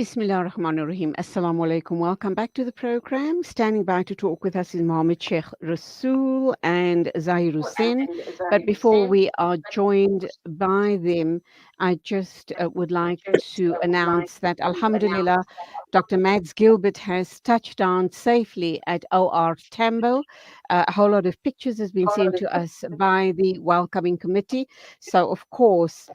Bismillah ar-Rahman ar-Rahim. Assalamu alaikum. Welcome back to the program. Standing by to talk with us is Mohammed, Sheik, Rassool, and Zaahir Hoosen. But before we are joined by them, I just would like to announce that Alhamdulillah, Dr. Mads Gilbert has touched down safely at OR Tambo. A whole lot of pictures has been sent to us by the welcoming committee. So, of course,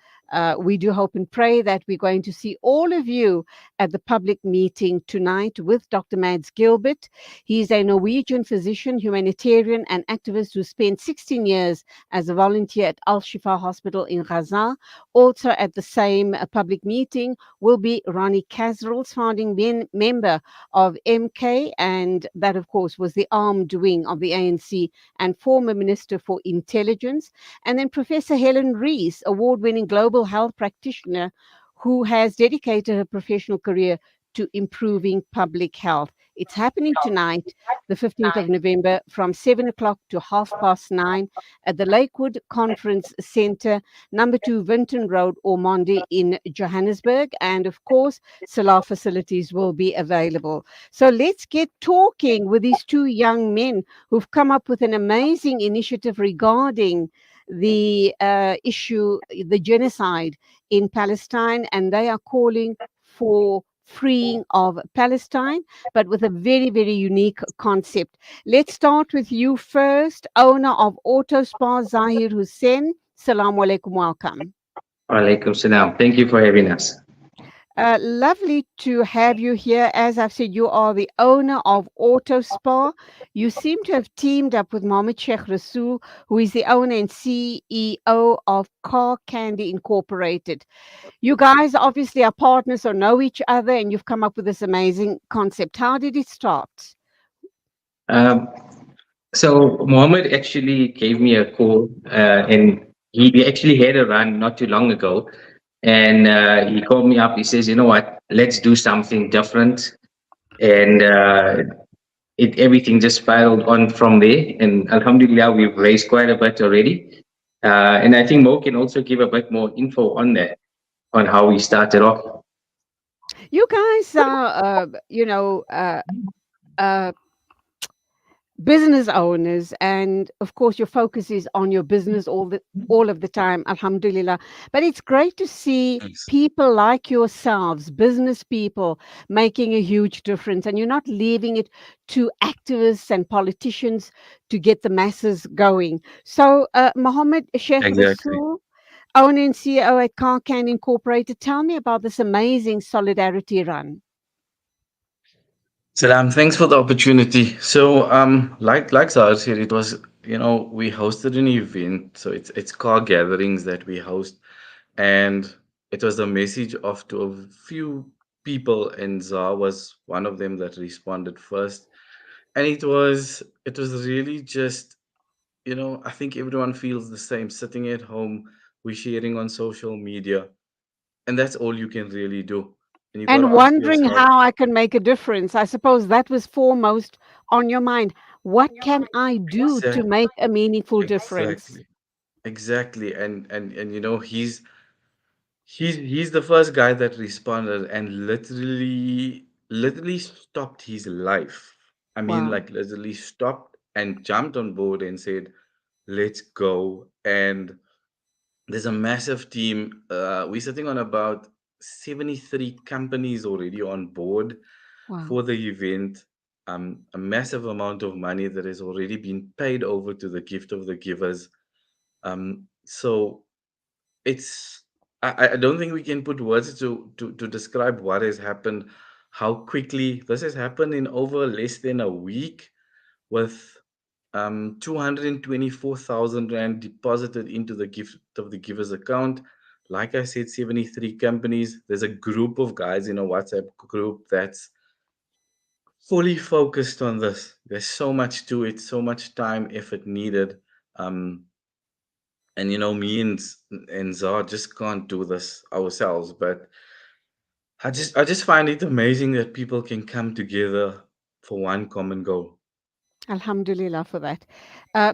we do hope and pray that we're going to see all of you at the public meeting tonight with Dr. Mads Gilbert. He's a Norwegian physician, humanitarian, and activist who spent 16 years as a volunteer at Al Shifa Hospital in Gaza. Also at the same public meeting will be Ronnie Kasrils, founding member of MK, and that, of course, was the armed wing of the ANC and former Minister for Intelligence. And then Professor Helen Rees, award-winning global health practitioner who has dedicated her professional career to improving public health. It's happening tonight, the 15th of November, from 7 o'clock to 9:30 at the Lakewood Conference Center, number 2 Vinton Road, Ormonde in Johannesburg. And of course, Salah facilities will be available. So let's get talking with these two young men who've come up with an amazing initiative regarding the issue, the genocide in Palestine, and they are calling for freeing of Palestine, but with a very, very unique concept. Let's start with you first, owner of Auto Spa, Zaahir Hoosen. Salaam alaikum, welcome. Walaikum salam. Thank you for having us. Lovely to have you here. As I've said, you are the owner of Auto Spa. You seem to have teamed up with Mohammed Sheikh Rassool, who is the owner and CEO of Carcandyinc Incorporated. You guys obviously are partners or know each other, and you've come up with this amazing concept. How did it start? Um, so Mohammed actually gave me a call, and he actually had a run not too long ago, and he called me up. He says, "You know what? Let's do something different." And everything just spiraled on from there. And Alhamdulillah, we've raised quite a bit already. And I think Mo can also give a bit more info on that, on how we started off. You guys are, business owners, and of course your focus is on your business all of the time, alhamdulillah. But it's great to see Thanks. people like yourselves, business people, making a huge difference, and you're not leaving it to activists and politicians to get the masses going. So Mohammed Sheikh Exactly. Rassool, owner and CEO at Carcandyinc Incorporated, tell me about this amazing solidarity run. Salam, thanks for the opportunity. So, like Zahar said, it was, we hosted an event. So it's car gatherings that we host, and it was a message off to a few people, and Zah was one of them that responded first. And it was really just, I think everyone feels the same. Sitting at home, we're sharing on social media, and that's all you can really do. And you got to And ask wondering yourself, how I can make a difference. I suppose that was foremost on your mind. What can I do to exactly. make a meaningful difference? Exactly. Exactly. And he's the first guy that responded and literally stopped his life. I mean, Wow. like literally stopped and jumped on board and said, "Let's go." And there's a massive team. We're sitting on about 73 companies already on board Wow. for the event. A massive amount of money that has already been paid over to the gift of the givers. So it's I don't think we can put words to describe what has happened, how quickly this has happened in over less than a week, with 224,000 rand deposited into the gift of the giver's account. Like I said, 73 companies. There's a group of guys in a WhatsApp group that's fully focused on this. There's so much to it, so much time, effort needed. Um, and me and Zah just can't do this ourselves. But I just find it amazing that people can come together for one common goal. Alhamdulillah for that.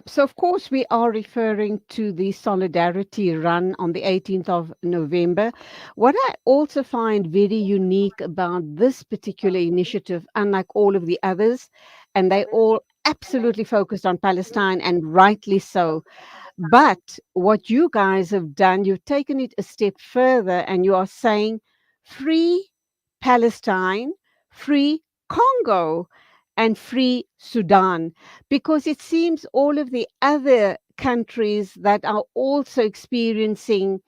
So, of course, we are referring to the Solidarity Run on the 18th of November. What I also find very unique about this particular initiative, unlike all of the others, and they all absolutely focused on Palestine, and rightly so. But what you guys have done, you've taken it a step further and you are saying free Palestine, free Congo, and free Sudan. Because it seems all of the other countries that are also experiencing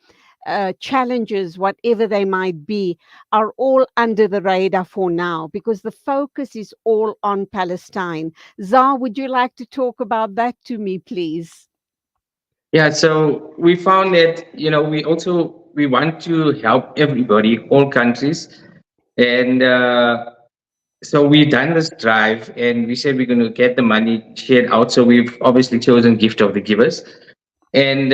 challenges, whatever they might be, are all under the radar for now because the focus is all on Palestine. Zah, would you like to talk about that to me, please? Yeah, so we found that, we want to help everybody, all countries. And so we done this drive and we said we're going to get the money shared out. So we've obviously chosen Gift of the Givers. And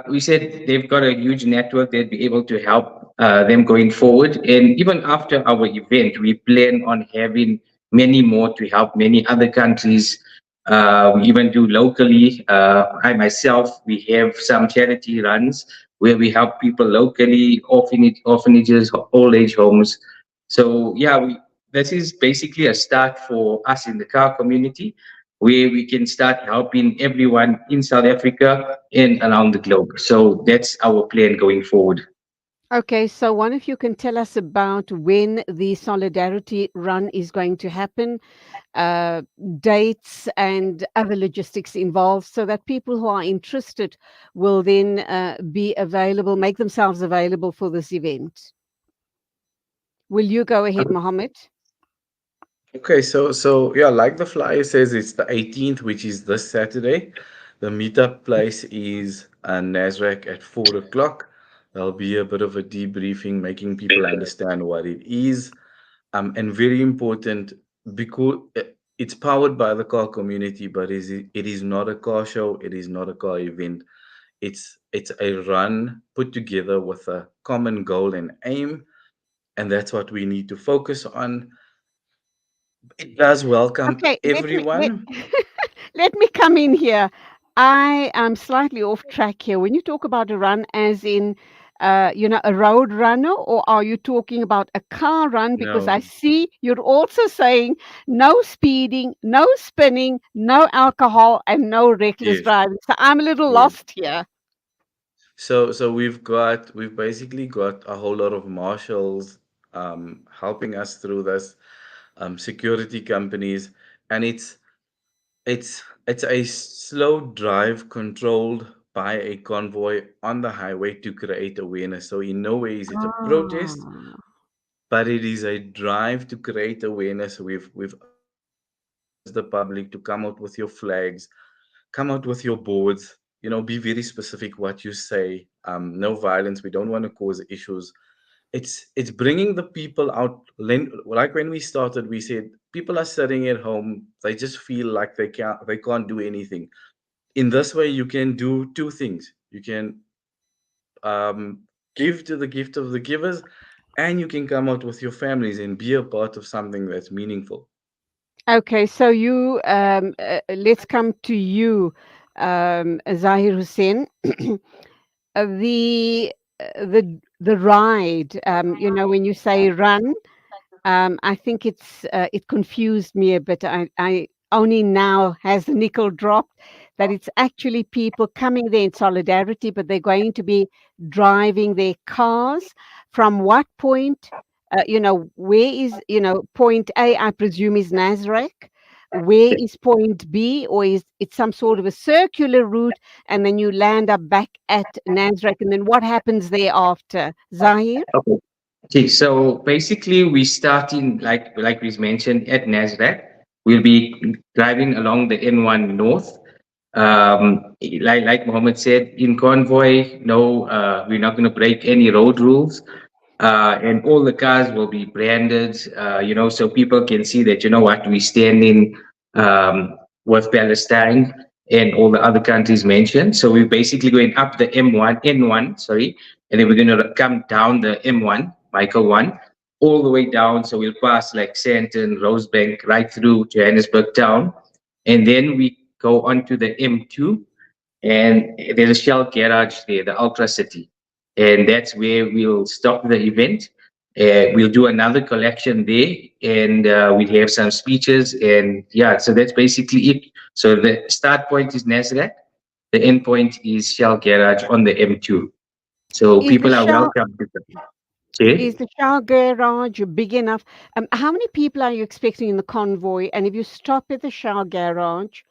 we said they've got a huge network, they'd be able to help them going forward. And even after our event, we plan on having many more to help many other countries. We even do locally. I myself, we have some charity runs where we help people locally, orphanages, old age homes. So yeah, this is basically a start for us in the car community where we can start helping everyone in South Africa and around the globe. So that's our plan going forward. Okay, so one of you can tell us about when the Solidarity Run is going to happen, uh, dates, and other logistics involved, so that people who are interested will then be available, make themselves available for this event. Will you go ahead, Mohammed? Okay, so yeah, like the flyer says, it's the 18th, which is this Saturday. The meetup place is Nasrec at 4 o'clock. There'll be a bit of a debriefing, making people understand what it is. And very important because it's powered by the car community, but it is not a car show. It is not a car event. It's a run put together with a common goal and aim, and that's what we need to focus on. It does welcome Okay, everyone. let me come in here. I am slightly off track here. When you talk about a run, as in, a road runner, or are you talking about a car run? Because I No, see you're also saying no speeding, no spinning, no alcohol, and no reckless yes, driving. So I'm a little yes. lost here. So we've basically got a whole lot of marshals helping us through this, security companies, and it's a slow drive controlled by a convoy on the highway to create awareness. So in no way is it a protest, Ah. but it is a drive to create awareness. We've urged the public to come out with your flags, come out with your boards. Be very specific what you say. No violence. We don't want to cause issues. It's bringing the people out. Like when we started, we said people are sitting at home. They just feel like they can't do anything. In this way, you can do two things. You can give to the gift of the givers, and you can come out with your families and be a part of something that's meaningful. Okay, so let's come to you, Zahir Hussein. The ride, when you say run, I think it confused me a bit. I only now has the nickel dropped that it's actually people coming there in solidarity, but they're going to be driving their cars. From what point? Where is point A? I presume is Nazareth. Where is point B, or is it some sort of a circular route, and then you land up back at Nazareth, and then what happens thereafter, Zahir? Okay. Okay, so basically we starting like we mentioned at Nasdaq. We'll be driving along the N1 North. Like Mohammed said, in convoy, no, we're not going to break any road rules. And all the cars will be branded, so people can see that, what, we're standing with Palestine and all the other countries mentioned. So we're basically going up the N1, sorry, and then we're going to come down the M1, Michael 1, all the way down. So we'll pass like Sandton, Rosebank, right through Johannesburg town. and then we go on to the M2, and there's a Shell garage there, the Ultra City, and that's where we'll stop the event. We'll do another collection there, and we'll have some speeches, and yeah, so that's basically it. So the start point is Nasdaq, the end point is Shell garage on the M2. So Is the people are Shell welcome to come. is Okay? the Shell garage big enough? How many people are you expecting in the convoy? And if you stop at the Shell garage,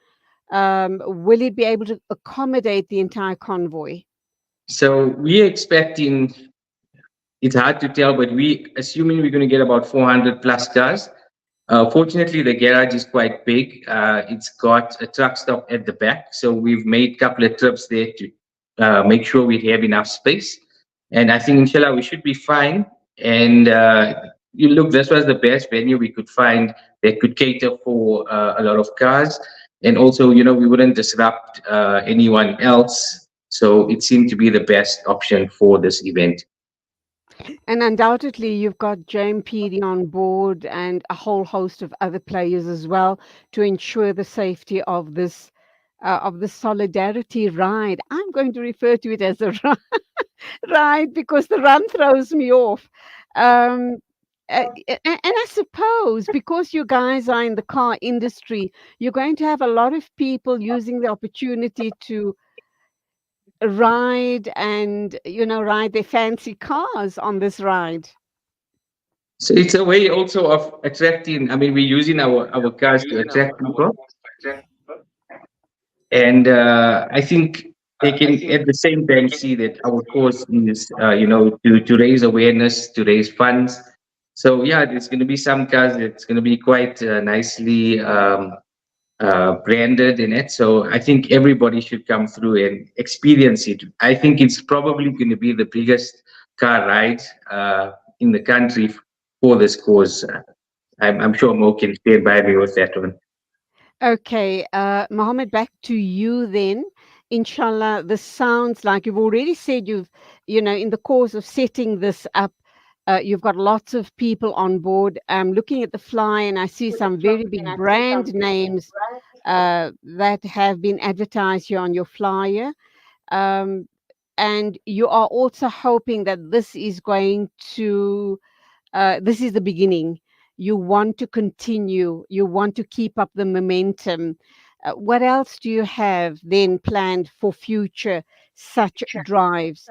will it be able to accommodate the entire convoy? So we're expecting, it's hard to tell, but we assuming we're going to get about 400 plus cars. Fortunately, the garage is quite big. It's got a truck stop at the back, so we've made a couple of trips there to make sure we have enough space. And I think, inshallah, we should be fine. And you look, this was the best venue we could find that could cater for a lot of cars. And also, we wouldn't disrupt anyone else. So it seemed to be the best option for this event. And undoubtedly, you've got JMPD on board and a whole host of other players as well to ensure the safety of the solidarity ride. I'm going to refer to it as a ride because the run throws me off. Um, and I suppose because you guys are in the car industry, you're going to have a lot of people using the opportunity to ride and ride their fancy cars on this ride. So it's a way also of attracting. I mean, we're using our cars to attract people, and I think they can at the same time see that our cause is, to raise awareness, to raise funds. So yeah, there's going to be some cars that's going to be quite nicely branded in it. So I think everybody should come through and experience it. I think it's probably going to be the biggest car ride in the country for this cause. I'm sure Mo can stand by me with that one. Okay, Mohammed, back to you then. Inshallah, this sounds like you've already said in the course of setting this up, you've got lots of people on board. I'm looking at the fly and I see some very big brand names that have been advertised here on your flyer. Um, and you are also hoping that this is the beginning. You want to continue, you want to keep up the momentum. What else do you have then planned for future such drives?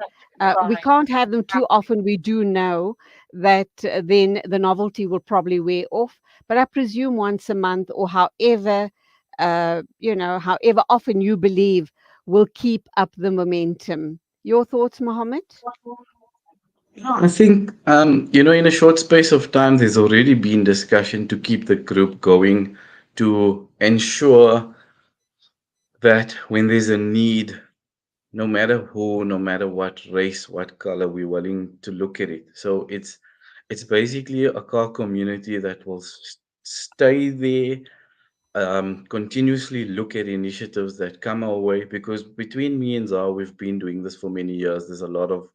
We can't have them too often. We do know that then the novelty will probably wear off, but I presume once a month or however often you believe will keep up the momentum. Your thoughts, Mohammed? I think, in a short space of time, there's already been discussion to keep the group going, to ensure that when there's a need, no matter who, no matter what race, what color, we're willing to look at it. So it's basically a car community that will stay there, continuously look at initiatives that come our way. Because between me and Zah, we've been doing this for many years. There's a lot of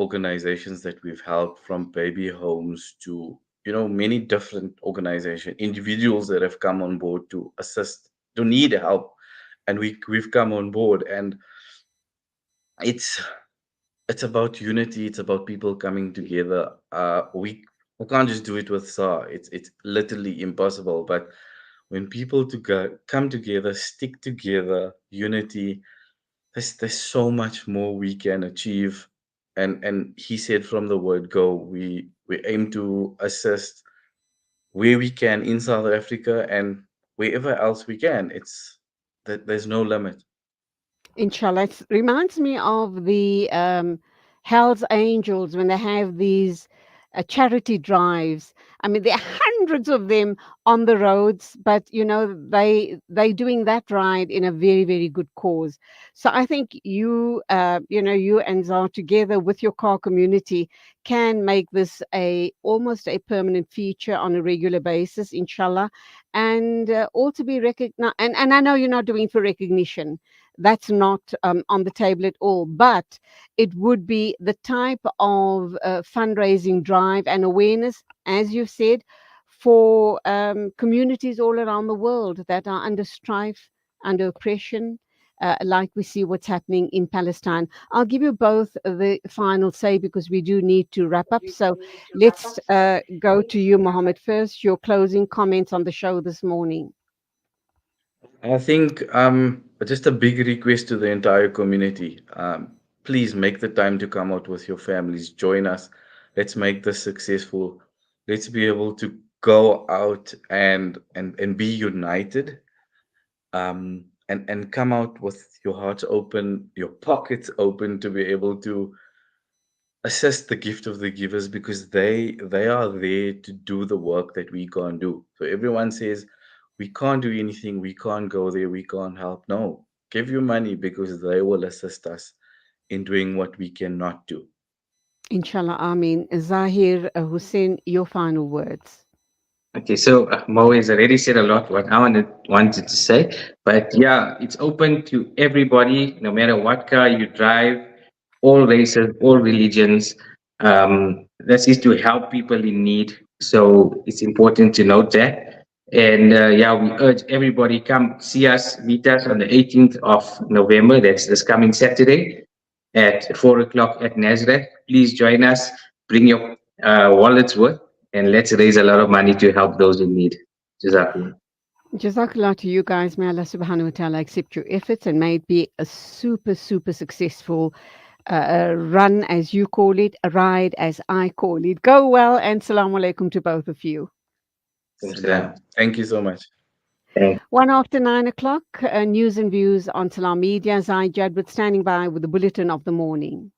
organizations that we've helped, from baby homes to many different organizations, individuals that have come on board to assist, to need help, and we've come on board. And it's it's about unity, it's about people coming together. We can't just do it with SAR. It's literally impossible. But when people come together, stick together, unity, there's so much more we can achieve. And he said, from the word go, we aim to assist where we can in South Africa and wherever else we can. It's that there's no limit. Inshallah. It reminds me of the Hell's Angels when they have these charity drives. I mean, there are hundreds of them on the roads, but they doing that ride in a very, very good cause. So I think you and Zar together with your car community can make this almost a permanent feature on a regular basis, inshallah, and all to be recognized. And I know you're not doing it for recognition. That's not on the table at all. But it would be the type of fundraising drive and awareness, as you've said, for communities all around the world that are under strife, under oppression, like we see what's happening in Palestine. I'll give you both the final say because we do need to wrap up. So let's go to you, Mohammed, first. Your closing comments on the show this morning. I think just a big request to the entire community. Please make the time to come out with your families. Join us. Let's make this successful. Let's be able to go out and be united. And come out with your hearts open, your pockets open to be able to assess the gift of the givers because they are there to do the work that we can't do. So everyone says we can't do anything, we can't go there, we can't help. No, give your money because they will assist us in doing what we cannot do. Inshallah, Ameen. Zaahir, Hoosen, your final words. Okay, so Mo has already said a lot what I wanted to say, but yeah, it's open to everybody, no matter what car you drive, all races, all religions. This is to help people in need, so it's important to note that. And yeah, we urge everybody come see us, meet us on the 18th of November. That's this coming Saturday at 4 o'clock at Nazareth. Please join us. Bring your wallets with and let's raise a lot of money to help those in need. Jazakallah. Jazakallah to you guys. May Allah subhanahu wa ta'ala accept your efforts and may it be a super, super successful run, as you call it, a ride, as I call it. Go well, and salaam alaikum to both of you. Thank you so much. 1:09, news and views on Salam Media. Zaid Jadwat standing by with the bulletin of the morning.